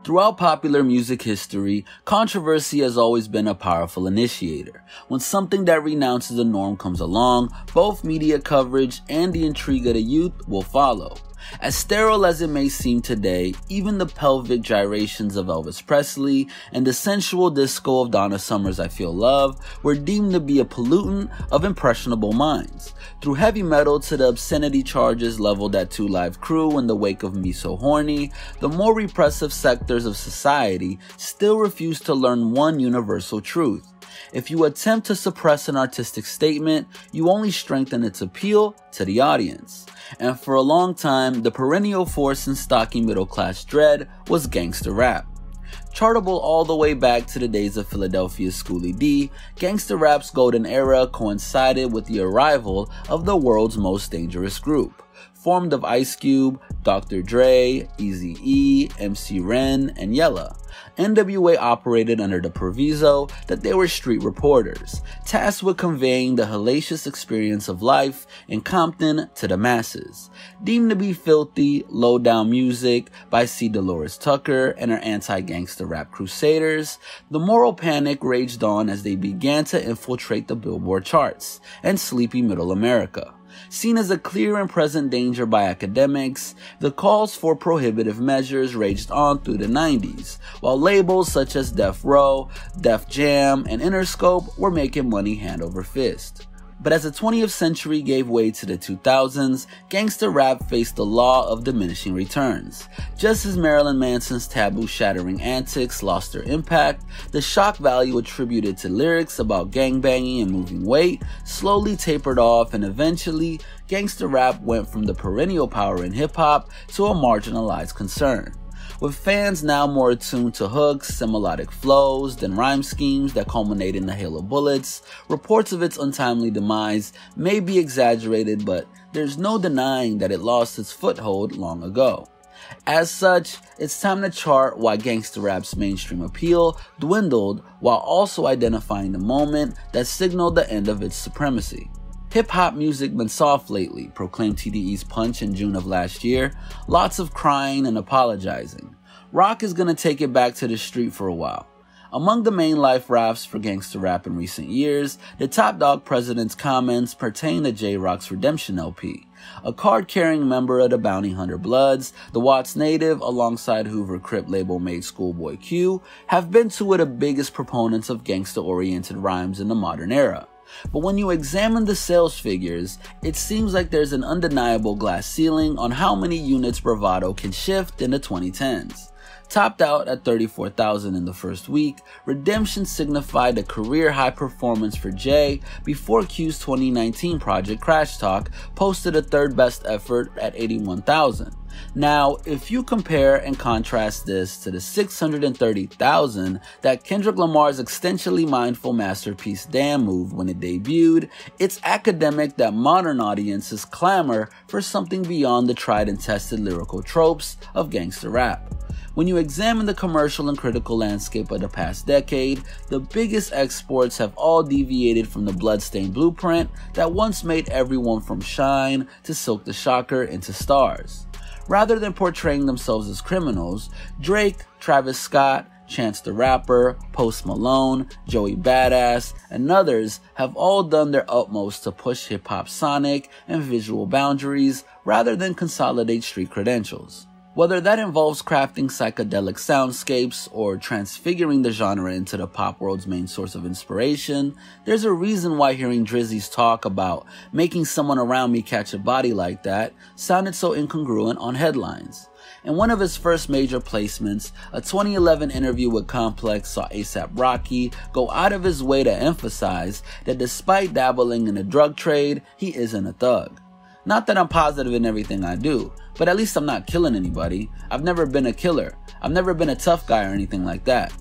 Throughout popular music history, controversy has always been a powerful initiator. When something that renounces the norm comes along, both media coverage and the intrigue of the youth will follow. As sterile as it may seem today, even the pelvic gyrations of Elvis Presley and the sensual disco of Donna Summer's I Feel Love were deemed to be a pollutant of impressionable minds. Through heavy metal to the obscenity charges leveled at 2 Live Crew in the wake of Me So Horny, the more repressive sectors of society still refuse to learn one universal truth. If you attempt to suppress an artistic statement, you only strengthen its appeal to the audience. And for a long time, the perennial force in stocky middle-class dread was gangsta rap. Chartable all the way back to the days of Philadelphia's Schoolie D, gangsta rap's golden era coincided with the arrival of the world's most dangerous group. Formed of Ice Cube, Dr. Dre, Eazy-E, MC Ren, and Yella. NWA operated under the proviso that they were street reporters, tasked with conveying the hellacious experience of life in Compton to the masses. Deemed to be filthy, low-down music by C. Dolores Tucker and her anti-gangster rap crusaders, the moral panic raged on as they began to infiltrate the Billboard charts and sleepy middle America. Seen as a clear and present danger by academics, the calls for prohibitive measures raged on through the 90s, while labels such as Death Row, Def Jam, and Interscope were making money hand over fist. But as the 20th century gave way to the 2000s, gangsta rap faced the law of diminishing returns. Just as Marilyn Manson's taboo-shattering antics lost their impact, the shock value attributed to lyrics about gangbanging and moving weight slowly tapered off, and eventually, gangsta rap went from the perennial power in hip-hop to a marginalized concern. With fans now more attuned to hooks and melodic flows than rhyme schemes that culminate in the hail of bullets, reports of its untimely demise may be exaggerated, but there's no denying that it lost its foothold long ago. As such, it's time to chart why gangsta rap's mainstream appeal dwindled while also identifying the moment that signaled the end of its supremacy. Hip-hop music been soft lately, proclaimed TDE's Punch in June of last year. Lots of crying and apologizing. Rock is gonna take it back to the street for a while. Among the main life raps for gangsta rap in recent years, the Top Dawg President's comments pertain to J-Rock's Redemption LP. A card-carrying member of the Bounty Hunter Bloods, the Watts native alongside Hoover Crip label mate Schoolboy Q, have been two of the biggest proponents of gangsta-oriented rhymes in the modern era. But when you examine the sales figures, it seems like there's an undeniable glass ceiling on how many units Bravado can shift in the 2010s. Topped out at 34,000 in the first week, Redemption signified a career-high performance for Jay before Q's 2019 project Crash Talk posted a third-best effort at 81,000. Now, if you compare and contrast this to the 630,000 that Kendrick Lamar's extensionally mindful masterpiece Damn moved when it debuted, it's academic that modern audiences clamor for something beyond the tried and tested lyrical tropes of gangsta rap. When you examine the commercial and critical landscape of the past decade, the biggest exports have all deviated from the bloodstained blueprint that once made everyone from Shine to Silk the Shocker into stars. Rather than portraying themselves as criminals, Drake, Travis Scott, Chance the Rapper, Post Malone, Joey Badass, and others have all done their utmost to push hip-hop sonic and visual boundaries rather than consolidate street credentials. Whether that involves crafting psychedelic soundscapes or transfiguring the genre into the pop world's main source of inspiration, there's a reason why hearing Drizzy's talk about making someone around me catch a body like that sounded so incongruent on headlines. In one of his first major placements, a 2011 interview with Complex saw A$AP Rocky go out of his way to emphasize that despite dabbling in the drug trade, he isn't a thug. Not that I'm positive in everything I do, but at least I'm not killing anybody. I've never been a killer. I've never been a tough guy or anything like that.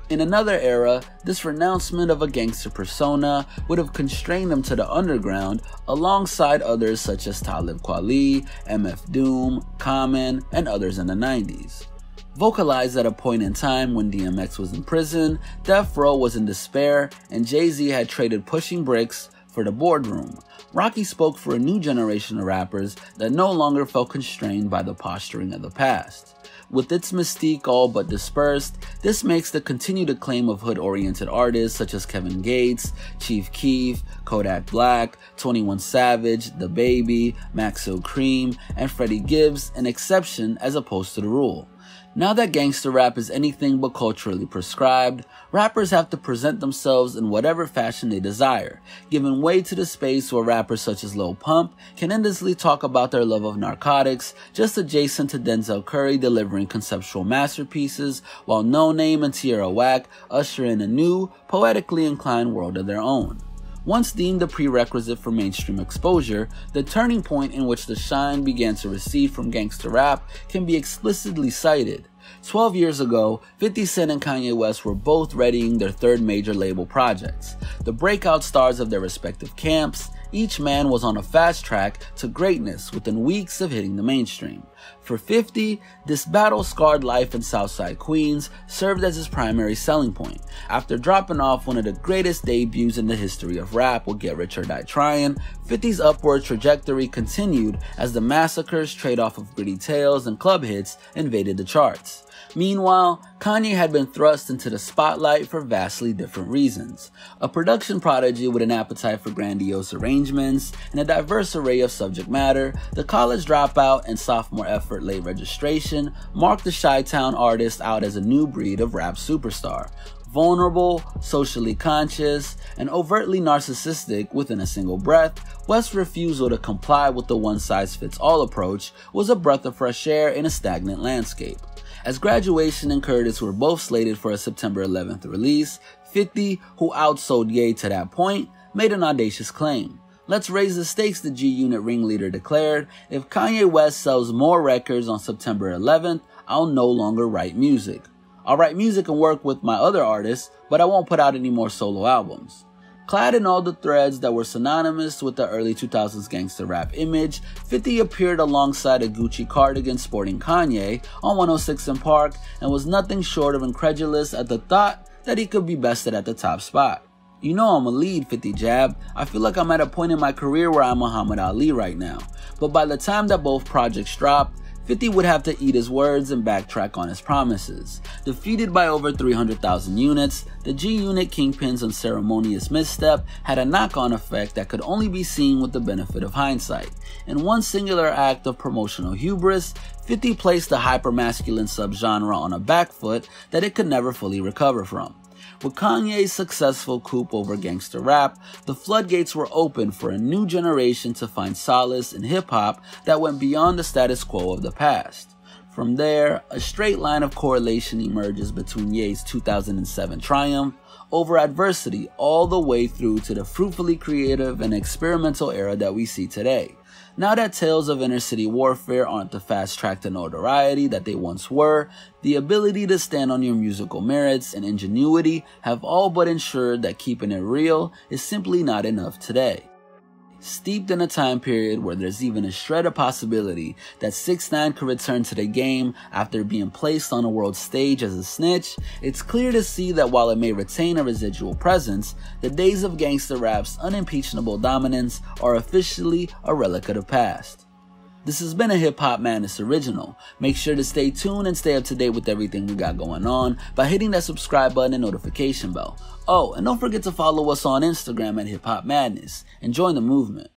In another era, this renouncement of a gangster persona would have constrained him to the underground alongside others such as Talib Kweli, MF Doom, Common, and others in the 90s. Vocalized at a point in time when DMX was in prison, Death Row was in despair, and Jay-Z had traded pushing bricks for the boardroom. Rocky spoke for a new generation of rappers that no longer felt constrained by the posturing of the past. with its mystique all but dispersed, this makes the continued acclaim of hood-oriented artists such as Kevin Gates, Chief Keef, Kodak Black, 21 Savage, DaBaby, Maxo Cream, and Freddie Gibbs an exception as opposed to the rule. Now that gangster rap is anything but culturally prescribed, rappers have to present themselves in whatever fashion they desire, giving way to the space where rappers such as Lil Pump can endlessly talk about their love of narcotics, just adjacent to Denzel Curry delivering conceptual masterpieces, while No Name and Tierra Whack usher in a new, poetically inclined world of their own. Once deemed a prerequisite for mainstream exposure, the turning point in which the shine began to recede from gangster rap can be explicitly cited. 12 years ago, 50 Cent and Kanye West were both readying their third major label projects. The breakout stars of their respective camps, each man was on a fast track to greatness within weeks of hitting the mainstream. For 50, this battle-scarred life in Southside Queens served as his primary selling point. After dropping off one of the greatest debuts in the history of rap with Get Rich or Die Tryin', 50's upward trajectory continued as the Massacre's trade-off of gritty tales and club hits invaded the charts. Meanwhile, Kanye had been thrust into the spotlight for vastly different reasons. A production prodigy with an appetite for grandiose arrangements and a diverse array of subject matter, the college dropout and sophomore effort late registration marked the Chi-Town artist out as a new breed of rap superstar. Vulnerable, socially conscious, and overtly narcissistic within a single breath, West's refusal to comply with the one-size-fits-all approach was a breath of fresh air in a stagnant landscape. As Graduation and Curtis were both slated for a September 11th release, 50, who outsold Ye to that point, made an audacious claim. "Let's raise the stakes," the G-Unit ringleader declared. "If Kanye West sells more records on September 11th, I'll no longer write music. I'll write music and work with my other artists, but I won't put out any more solo albums." Clad in all the threads that were synonymous with the early 2000s gangster rap image, 50 appeared alongside a Gucci cardigan sporting Kanye on 106 & Park and was nothing short of incredulous at the thought that he could be bested at the top spot. "You know I'm a lead," 50 jabbed. "I feel like I'm at a point in my career where I'm Muhammad Ali right now." But by the time that both projects dropped, 50 would have to eat his words and backtrack on his promises. Defeated by over 300,000 units, the G-Unit Kingpin's unceremonious misstep had a knock-on effect that could only be seen with the benefit of hindsight. In one singular act of promotional hubris, 50 placed the hypermasculine subgenre on a back foot that it could never fully recover from. With Kanye's successful coup over gangster rap, the floodgates were open for a new generation to find solace in hip-hop that went beyond the status quo of the past. From there, a straight line of correlation emerges between Ye's 2007 triumph over adversity all the way through to the fruitfully creative and experimental era that we see today. Now that tales of inner-city warfare aren't the fast track to notoriety that they once were, the ability to stand on your musical merits and ingenuity have all but ensured that keeping it real is simply not enough today. Steeped in a time period where there's even a shred of possibility that 6ix9ine could return to the game after being placed on a world stage as a snitch, it's clear to see that while it may retain a residual presence, the days of gangster rap's unimpeachable dominance are officially a relic of the past. This has been a Hip Hop Madness original. Make sure to stay tuned and stay up to date with everything we got going on by hitting that subscribe button and notification bell. Oh, and don't forget to follow us on Instagram at Hip Hop Madness and join the movement.